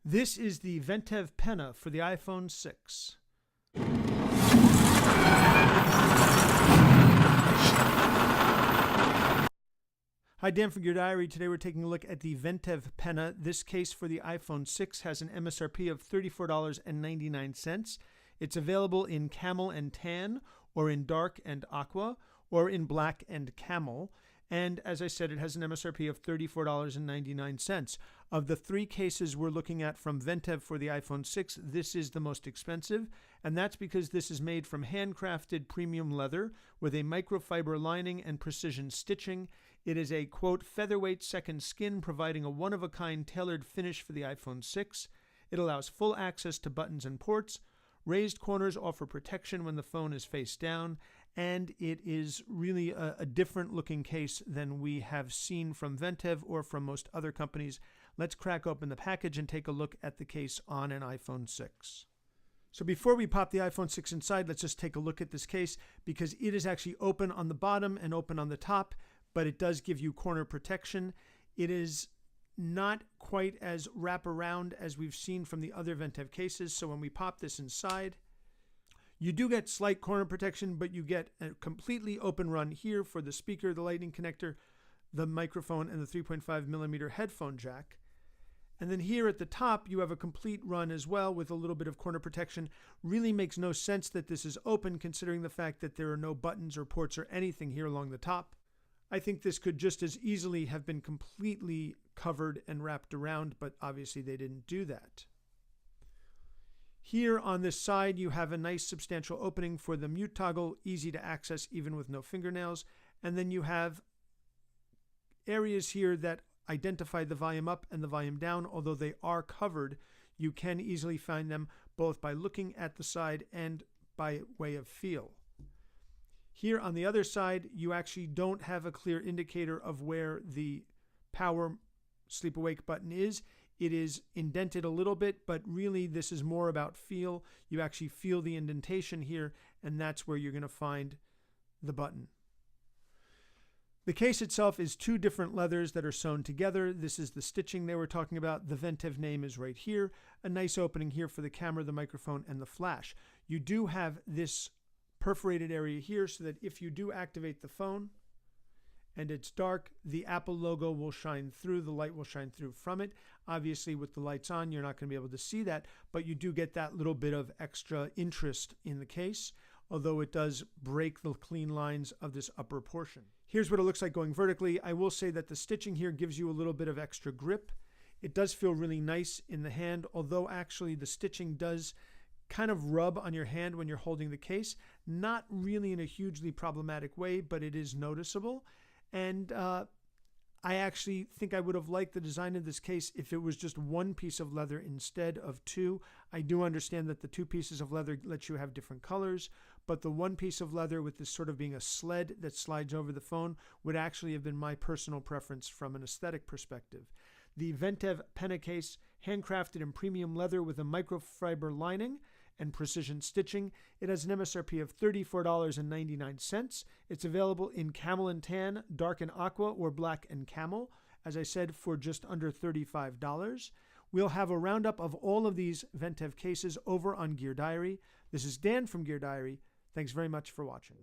This is the Ventev Penna for the iPhone 6. Hi, Dan from Gear Diary. Today we're taking a look at the Ventev Penna. This case for the iPhone 6 has an MSRP of $34.99. It's available in camel and tan, or in dark and aqua, or in black and camel. And as I said, it has an MSRP of $34.99. Of the three cases we're looking at from Ventev for the iPhone 6, this is the most expensive. And that's because this is made from handcrafted premium leather with a microfiber lining and precision stitching. It is a, quote, featherweight second skin, providing a one-of-a-kind tailored finish for the iPhone 6. It allows full access to buttons and ports. Raised corners offer protection when the phone is face down, and it is really a different looking case than we have seen from Ventev or from most other companies. Let's crack open the package and take a look at the case on an iPhone 6. So before we pop the iPhone 6 inside, let's just take a look at this case, because it is actually open on the bottom and open on the top, but it does give you corner protection. It is not quite as wraparound as we've seen from the other Ventev cases. So when we pop this inside, you do get slight corner protection, but you get a completely open run here for the speaker, the lightning connector, the microphone, and the 3.5 millimeter headphone jack. And then here at the top, you have a complete run as well with a little bit of corner protection. Really makes no sense that this is open, considering the fact that there are no buttons or ports or anything here along the top. I think this could just as easily have been completely covered and wrapped around, but obviously they didn't do that. Here on this side, you have a nice substantial opening for the mute toggle, easy to access even with no fingernails. And then you have areas here that identify the volume up and the volume down. Although they are covered, you can easily find them both by looking at the side and by way of feel. Here on the other side, you actually don't have a clear indicator of where the power sleep awake button is. It is indented a little bit, but really this is more about feel. You actually feel the indentation here, and that's where you're going to find the button. The case itself is two different leathers that are sewn together. This is the stitching they were talking about. The Ventev name is right here. A nice opening here for the camera, the microphone, and the flash. You do have this perforated area here so that if you do activate the phone and it's dark, the Apple logo will shine through, the light will shine through from it. Obviously with the lights on, you're not going to be able to see that, but you do get that little bit of extra interest in the case, although it does break the clean lines of this upper portion. Here's what it looks like going vertically. I will say that the stitching here gives you a little bit of extra grip. It does feel really nice in the hand, although actually the stitching does kind of rub on your hand when you're holding the case. Not really in a hugely problematic way, but it is noticeable. And I actually think I would have liked the design of this case if it was just one piece of leather instead of two. I do understand that the two pieces of leather let you have different colors, but the one piece of leather with this sort of being a sled that slides over the phone would actually have been my personal preference from an aesthetic perspective. The Ventev Penna case, handcrafted in premium leather with a microfiber lining and precision stitching. It has an MSRP of $34.99. It's available in camel and tan, dark and aqua, or black and camel, as I said, for just under $35. We'll have a roundup of all of these Ventev cases over on Gear Diary. This is Dan from Gear Diary. Thanks very much for watching.